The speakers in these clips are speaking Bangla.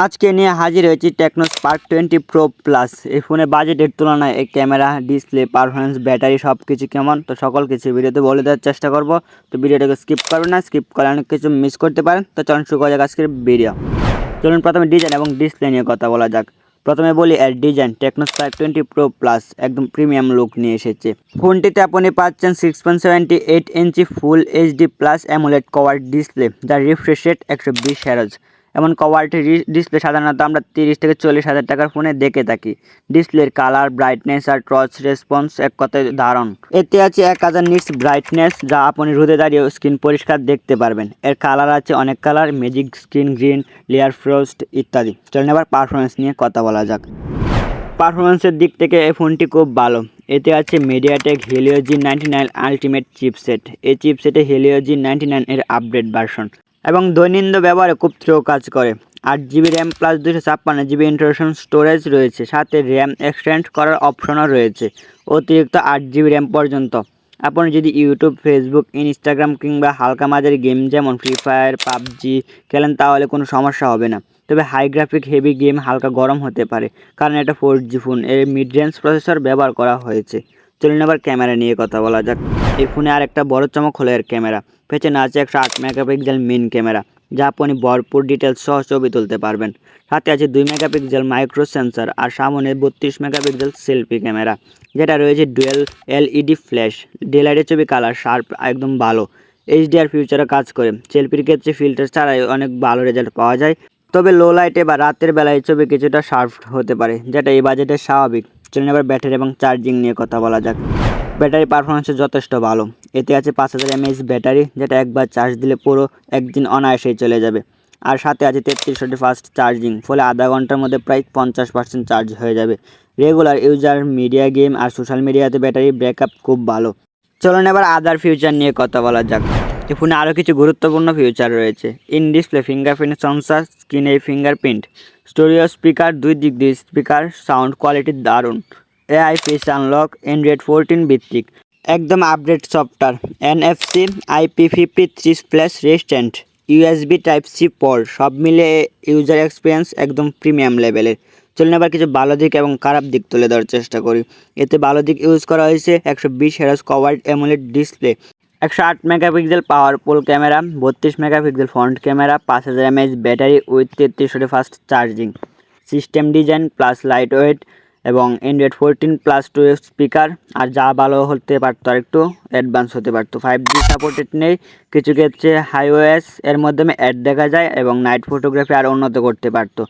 আজকে নিয়ে হাজির হয়েছি টেকনো স্পার্ক 20 প্রো প্লাস। এই ফোনে বাজেটের তুলনায় এই ক্যামেরা, ডিসপ্লে, পারফরমেন্স, ব্যাটারি সব কিছু কেমন তো সকল কিছু ভিডিওতে বলে দেওয়ার চেষ্টা করব। তো ভিডিওটাকে স্কিপ করবেন না, স্কিপ করলে অনেক কিছু মিস করতে পারেন। তো চলুন শুরু করা যাক আজকের ভিডিও। চলুন প্রথমে ডিজাইন এবং ডিসপ্লে নিয়ে কথা বলা যাক। প্রথমে বলি এর design. Tecno Spark 20 pro plus একদম প্রিমিয়াম লুক নিয়ে এসেছে। ফোনটিতে আপনি পাচ্ছেন 6.78 inch full HD plus AMOLED cover display, যার রিফ্রেশ রেট 120 Hz। এমন কোয়ালিটি ডিসপ্লে সাধারণত আমরা 30 থেকে 40 হাজার টাকার ফোনে দেখে থাকি। ডিসপ্লের কালার, ব্রাইটনেস আর টর্চ রেসপন্স এক কথায় দারুণ। এতে আছে 1000 নিটস ব্রাইটনেস, যা আপনি রোদে দাঁড়িয়ে স্ক্রিন পরিষ্কার দেখতে পারবেন। এর কালার আছে অনেক colour, magic screen, green, layer frost ইত্যাদি। চলুন এবার পারফরমেন্স নিয়ে কথা বলা যাক। পারফরমেন্সের দিক থেকে এই ফোনটি খুব ভালো। এতে আছে MediaTek Helio G99 ultimate chipset. এই চিপসেটে হেলিও G99 এর আপডেট ভার্সন এবং দৈনন্দিন ব্যবহারে খুব স্লো কাজ করে। 8GB RAM plus 256GB internal storage রয়েছে, সাথে র্যাম এক্সটেন্ড করার অপশনও রয়েছে অতিরিক্ত 8GB র্যাম পর্যন্ত। আপনি যদি ইউটিউব, ফেসবুক, ইনস্টাগ্রাম কিংবা হালকা মাঝারি গেম যেমন ফ্রি ফায়ার, পাবজি খেলেন তাহলে কোনো সমস্যা হবে না। তবে হাই গ্রাফিক হেভি গেম হালকা গরম হতে পারে, কারণ এটা 4G ফোন। এর মিড রেঞ্জ প্রসেসর ব্যবহার করা হয়েছে। চলুন এবার ক্যামেরা নিয়ে কথা বলা যাক। এই ফোনে আর একটা বড় চমক হলো এর ক্যামেরা। পেছনে আছে 108 মেগাপিক্সেল মেইন ক্যামেরা, যা আপনি ভরপুর ডিটেলস সহ ছবি তুলতে পারবেন। সাথে আছে 2 মেগাপিক্সেল মাইক্রো সেন্সর আর সামনে 32 মেগাপিক্সেল সেলফি ক্যামেরা, যেটা রয়েছে ডুয়েল এলইডি ফ্ল্যাশ। ডেলাইটের ছবি কালার শার্প একদম ভালো। এইচডিআর ফিউচারে কাজ করে। সেলফির ক্ষেত্রে ফিল্টার ছাড়াই অনেক ভালো রেজাল্ট পাওয়া যায়। তবে লো লাইটে বা রাতের বেলায় ছবি কিছুটা শার্প হতে পারে, যেটা এই বাজেটে স্বাভাবিক। চলুন এবার ব্যাটারি এবং চার্জিং নিয়ে কথা বলা যাক। ব্যাটারি পারফরমেন্স যথেষ্ট ভালো। এতে আছে 5000 mAh ব্যাটারি, যেটা একবার চার্জ দিলে পুরো একদিন অনায়াসেই চলে যাবে। আর সাথে আছে 33 ফাস্ট চার্জিং, ফলে আধা ঘন্টার মধ্যে প্রায় 50% চার্জ হয়ে যাবে। রেগুলার ইউজার, মিডিয়া, গেম আর সোশ্যাল মিডিয়াতে ব্যাটারি ব্যাকআপ খুব ভালো। চলুন এবার আদার ফিউচার নিয়ে কথা বলা যাক। এই ফোনে আরও কিছু গুরুত্বপূর্ণ ফিউচার রয়েছে। ইন ডিসপ্লে ফিঙ্গারপ্রিন্ট সেন্সর, স্ক্রিনে ফিঙ্গারপ্রিন্ট, স্টোরিও স্পিকার, 2 দিক দিয়ে স্পিকার, সাউন্ড কোয়ালিটি দারুণ। এআই ফেস আনলক, অ্যান্ড্রয়েড 14 ভিত্তিক, একদম update software, NFC IP53 flash resistant, USB Type-C port, সব মিলে ইউজার এক্সপিরিয়েন্স একদম প্রিমিয়াম লেভেলের। চলুন এবার কিছু ভালো দিক এবং খারাপ দিক তুলে ধরার চেষ্টা করি। এতে ভালো দিক ইউজ করা হয়েছে 120 Hz covered AMOLED display, 108 megapixel powerful camera, 32 megapixel front camera, 5000 mAh battery with 33 fast charging, system design plus light weight এবং অ্যান্ড্রয়েড 14 প্লাস 2 স্পিকার। আর যা ভালো হতে পারতো আর একটু অ্যাডভান্স হতে পারতো, 5G সাপোর্টেড নেই। কিছু ক্ষেত্রে হাইওএস এর মাধ্যমে অ্যাড দেখা যায় এবং নাইট ফটোগ্রাফি আর উন্নত করতে পারতো,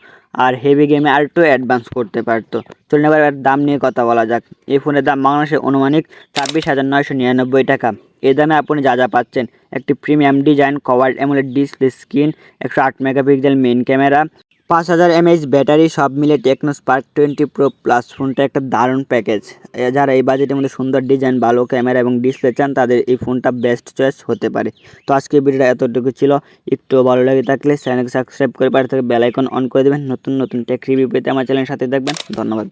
আর হেভি গেমে আর একটু অ্যাডভান্স করতে পারতো। চলুন এবার দাম নিয়ে কথা বলা যাক। এই ফোনের দাম বাংলাদেশে অনুমানিক 26,999 টাকা। এই দামে আপনি যা যা পাচ্ছেন: একটি premium design, covered AMOLED display screen, 108 megapixel main camera, 5000 mAh battery, সব মিলে টেকনো স্পার্ক 20 প্রো প্লাস ফোনটা একটা দারুণ প্যাকেজ। যারা এই বাজেটের মধ্যে সুন্দর ডিজাইন, ভালো ক্যামেরা এবং ডিসপ্লে চান, তাদের এই ফোনটা বেস্ট চয়েস হতে পারে। তো আজকে ভিডিওটা এতটুকু ছিল। একটু ভালো লাগে থাকলে চ্যানেলকে সাবস্ক্রাইব করে পাশে থেকে বেল আইকন অন করে দেবেন। নতুন নতুন টেক রিভিউ পেতে আমার চ্যানেলের সাথে থাকবেন। ধন্যবাদ।